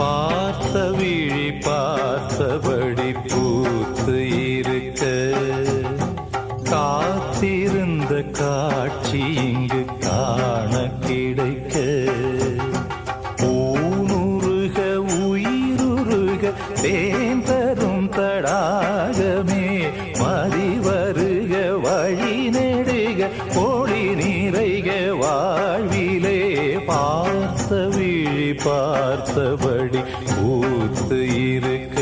பார்த்த விழி பார்த்தபடி பூத்து இருக்க காத்திருந்த காட்சி இங்கு காண கிடைக்க ஊனுருக உயிருருக தேன் தரும் தடாகமே மதி வருக வழி நெடுக ஒளி நிறைக வாழ்விலே பார்த்த விழி பார்த்தபடி பூத்து இருக்க